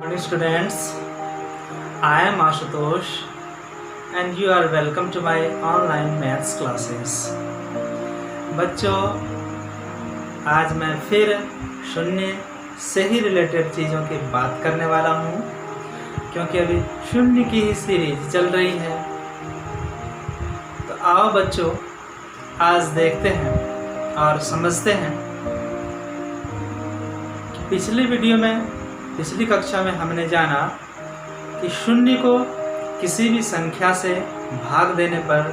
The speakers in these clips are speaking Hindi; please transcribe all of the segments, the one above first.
Morning students, I am Ashutosh and you are welcome to my online maths classes. बच्चों, आज मैं फिर शून्य से ही रिलेटेड चीज़ों की बात करने वाला हूँ, क्योंकि अभी शून्य की ही सीरीज चल रही है। तो आओ बच्चों, आज देखते हैं और समझते हैं कि पिछली कक्षा में हमने जाना कि शून्य को किसी भी संख्या से भाग देने पर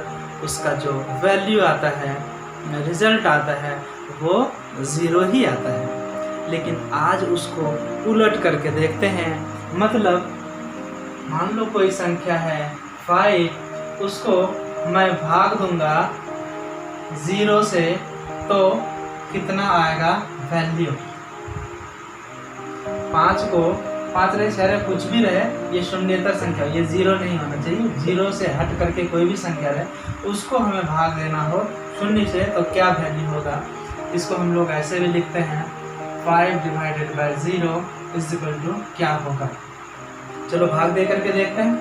उसका जो वैल्यू आता है, रिजल्ट आता है, वो 0 ही आता है। लेकिन आज उसको उलट करके देखते हैं। मतलब मान लो कोई संख्या है 5, उसको मैं भाग दूंगा 0 से, तो कितना आएगा वैल्यू। 5 रहे 6 रहे कुछ भी रहे, ये शून्येतर संख्या, ये 0 नहीं होना चाहिए। 0 से हट करके कोई भी संख्या रहे, उसको हमें भाग देना हो शून्य से, तो क्या वैल्यू होगा। इसको हम लोग ऐसे भी लिखते हैं 5 divided by 0 is equal to क्या होगा। चलो भाग दे करके देखते हैं।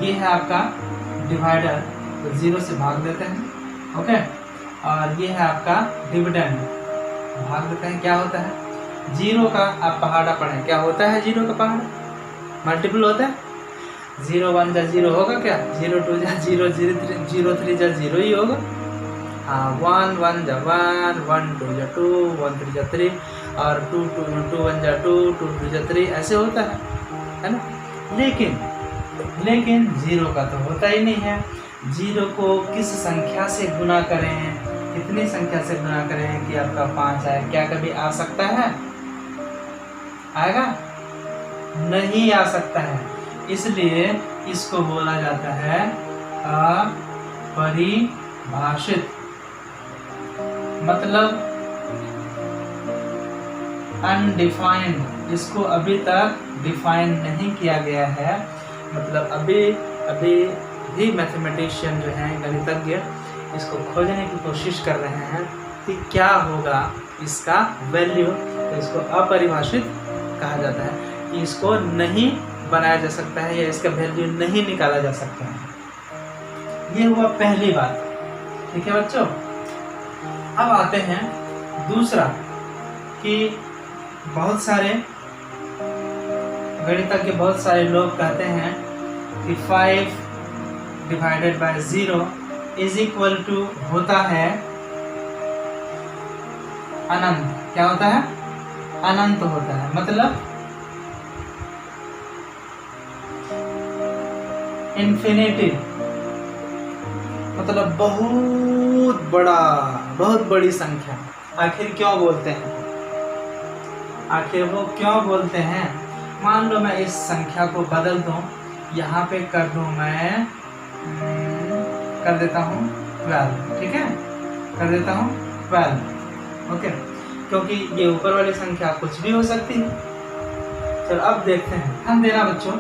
ये है आपका डिवाइडर, तो 0 से भाग देते हैं, ओके। और ये है आपका डिविडेंड, भाग देते हैं, क्या होता है। 0 का आप पहाड़ा पढ़ें, क्या होता है 0 का पहाड़ा, मल्टीपल होता है। 0 1 जा 0 होगा क्या, 0 2 जा 0, 0 3 जा 0 ही होगा। हाँ, 1 1 जा 1, 1 2 जा 2, 1 3 जा 3, और 2 1 जा 2, 2 2 जा 3, ऐसे होता है ना। लेकिन 0 का तो होता ही नहीं है। 0 को किस संख्या से गुना करें, कितनी संख्या से गुना करें कि आपका 5 आए। क्या कभी आ सकता है, आएगा? नहीं आ सकता है। इसलिए इसको बोला जाता है अपरिभाषित, मतलब अनडिफाइंड। इसको अभी तक डिफाइन नहीं किया गया है। मतलब अभी भी मैथमेटिशियन जो हैं, गणितज्ञ, इसको खोजने की कोशिश कर रहे हैं कि क्या होगा इसका वैल्यू। तो इसको अपरिभाषित कहा जाता है, कि इसको नहीं बनाया जा सकता है या इसका वैल्यू नहीं निकाला जा सकता है। ये हुआ पहली बात, ठीक है बच्चों। अब आते हैं दूसरा, कि बहुत सारे गणितज्ञ, बहुत सारे लोग कहते हैं कि 5 divided by 0 is equal to होता है अनंत। क्या होता है, अनंत होता है। मतलब इन्फिनिटी, मतलब बहुत बड़ी संख्या। आखिर क्यों बोलते हैं, आखिर वो क्यों बोलते हैं। मान लो मैं इस संख्या को बदल दूं, यहाँ पे कर दूं, मैं कर देता हूँ 12, ठीक है, कर देता हूँ 12, ओके। क्योंकि ये ऊपर वाली संख्या कुछ भी हो सकती है। चलो अब देखते हैं, ध्यान देना बच्चों।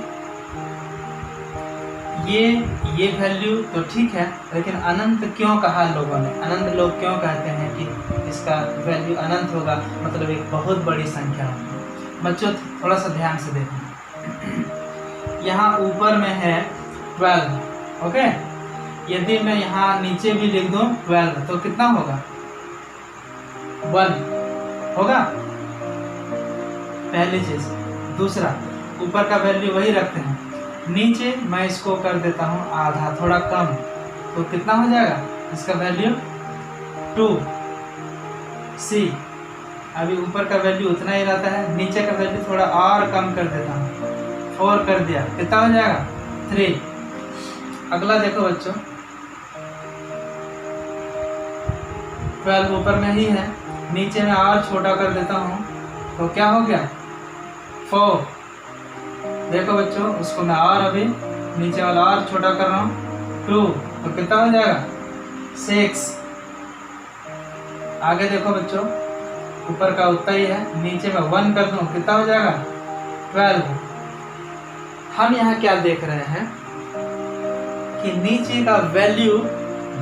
ये वैल्यू तो ठीक है, लेकिन अनंत क्यों कहा लोगों ने। अनंत लोग क्यों कहते हैं कि इसका वैल्यू अनंत होगा, मतलब एक बहुत बड़ी संख्या होगी। बच्चों थोड़ा सा ध्यान से देखना। यहाँ ऊपर में है 12, ओके। यदि मैं यहाँ नीचे भी लिख दूं 12, तो कितना होगा, 1 होगा, पहली चीज। दूसरा, ऊपर का वैल्यू वही रखते हैं, नीचे मैं इसको कर देता हूँ आधा, थोड़ा कम, तो कितना हो जाएगा इसका वैल्यू 2। सी, अभी ऊपर का वैल्यू उतना ही रहता है, नीचे का वैल्यू थोड़ा और कम कर देता हूँ, 4 कर दिया, कितना हो जाएगा 3। अगला देखो बच्चों, 12 ऊपर में ही है, नीचे में और छोटा कर देता हूँ, तो क्या हो गया 4। देखो बच्चों, उसको मैं और अभी नीचे वाला और छोटा कर रहा हूँ 2, तो कितना हो जाएगा 6। आगे देखो बच्चों, ऊपर का उतना ही है, नीचे में 1 कर दूँ, कितना हो जाएगा 12। हम यहाँ क्या देख रहे हैं कि नीचे का वैल्यू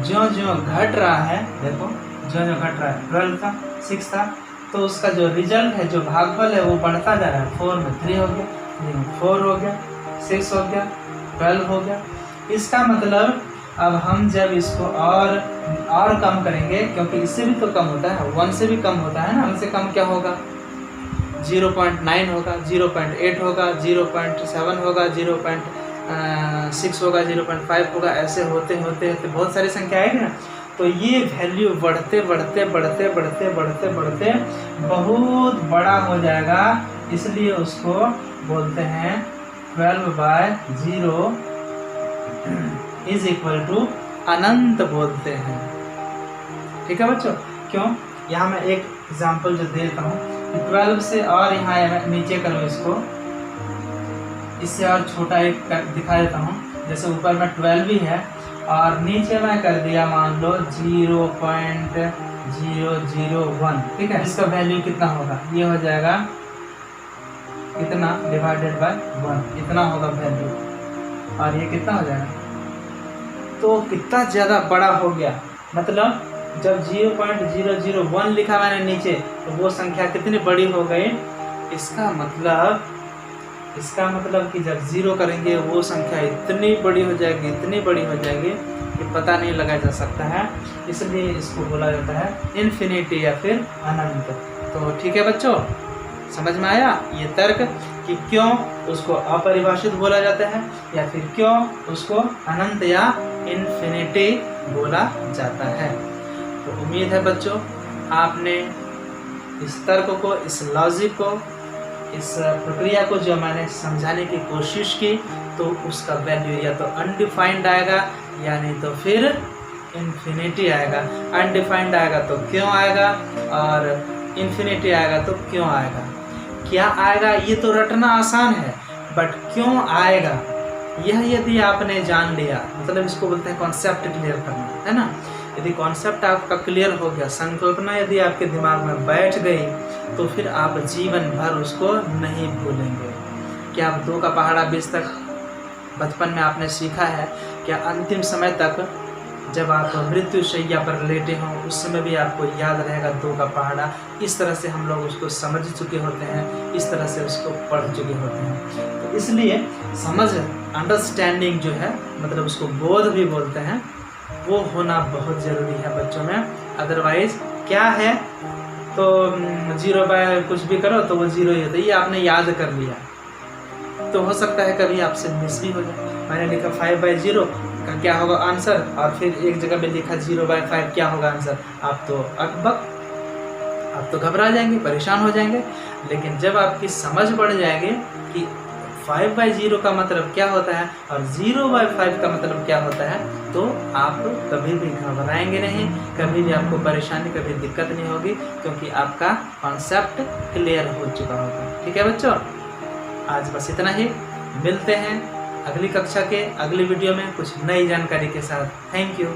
जो घट रहा है, देखो जो घट रहा है, 12 था, 6 था, तो उसका जो रिजल्ट है, जो भागफल है, वो बढ़ता जा रहा है। 4 में 3 हो गया, 3 में 4 हो गया, 6 हो गया, 12 हो गया। इसका मतलब अब हम जब इसको और कम करेंगे, क्योंकि इससे भी तो कम होता है, 1 से भी कम होता है ना, 1 से कम क्या होगा, 0.9 होगा, 0.8 होगा, 0.7 होगा, 0.6 होगा, 0.5 होगा, ऐसे होते होते बहुत सारी संख्या आएगी ना। तो ये वैल्यू बढ़ते बढ़ते बढ़ते बढ़ते बढ़ते बढ़ते बहुत बड़ा हो जाएगा, इसलिए उसको बोलते हैं 12/0 इज इक्वल टू अनंत बोलते हैं। ठीक है बच्चों, क्यों? यहाँ मैं एक एग्जाम्पल जो देता हूँ, 12 से और यहाँ नीचे करो इसको, इससे और छोटा एक दिखा देता हूँ। जैसे ऊपर में 12 भी है और नीचे में कर दिया मान लो 0.001, ठीक है। इसका वैल्यू कितना होगा, ये हो जाएगा कितना डिवाइडेड बाय 1, इतना होगा वैल्यू, और ये कितना हो जाएगा, तो कितना ज़्यादा बड़ा हो गया। मतलब जब 0.001 लिखा मैंने नीचे, तो वो संख्या कितनी बड़ी हो गई। इसका मतलब कि जब 0 करेंगे वो संख्या इतनी बड़ी हो जाएगी, इतनी बड़ी हो जाएगी कि पता नहीं लगाया जा सकता है। इसलिए इसको बोला जाता है इन्फिनिटी या फिर अनंत। तो ठीक है बच्चों, समझ में आया ये तर्क कि क्यों उसको अपरिभाषित बोला जाता है, या फिर क्यों उसको अनंत या इन्फिनिटी बोला जाता है। तो उम्मीद है बच्चों आपने इस तर्क को, इस लॉजिक को, इस प्रक्रिया को जो मैंने समझाने की कोशिश की, तो उसका वैल्यू या तो अनडिफाइंड आएगा या नहीं तो फिर इन्फिनिटी आएगा। अनडिफाइंड आएगा तो क्यों आएगा, और इन्फिनिटी आएगा तो क्यों आएगा। क्या आएगा ये तो रटना आसान है, बट क्यों आएगा यह यदि आपने जान लिया, मतलब इसको बोलते हैं कॉन्सेप्ट क्लियर करना, है ना। यदि कॉन्सेप्ट आपका क्लियर हो गया, संकल्पना यदि आपके दिमाग में बैठ गई, तो फिर आप जीवन भर उसको नहीं भूलेंगे। क्या आप 2 का पहाड़ा 20 तक बचपन में आपने सीखा है? क्या अंतिम समय तक जब आप मृत्यु शैया पर लेटे हों उस समय भी आपको याद रहेगा 2 का पहाड़ा? इस तरह से हम लोग उसको समझ चुके होते हैं, इस तरह से उसको पढ़ चुके होते हैं। तो इसलिए समझ, अंडरस्टैंडिंग जो है, मतलब उसको बोध भी बोलते हैं, वो होना बहुत ज़रूरी है बच्चों में। अदरवाइज क्या है, तो 0 बाय कुछ भी करो तो वो 0 ही होता है। ये आपने याद कर लिया, तो हो सकता है कभी आपसे मिस भी हो जाए। मैंने लिखा 5/0 का क्या होगा आंसर, और फिर एक जगह पे लिखा 0/5 क्या होगा आंसर। आप तो घबरा जाएंगे, परेशान हो जाएंगे। लेकिन जब आपकी समझ बढ़ जाएगी कि 5/0 का मतलब क्या होता है और 0/5 का मतलब क्या होता है, तो आप कभी भी घबराएंगे नहीं, कभी भी आपको परेशानी, कभी दिक्कत नहीं होगी, क्योंकि आपका कॉन्सेप्ट क्लियर हो चुका होगा। ठीक है बच्चों, आज बस इतना ही। मिलते हैं अगली कक्षा के अगली वीडियो में कुछ नई जानकारी के साथ। Thank you.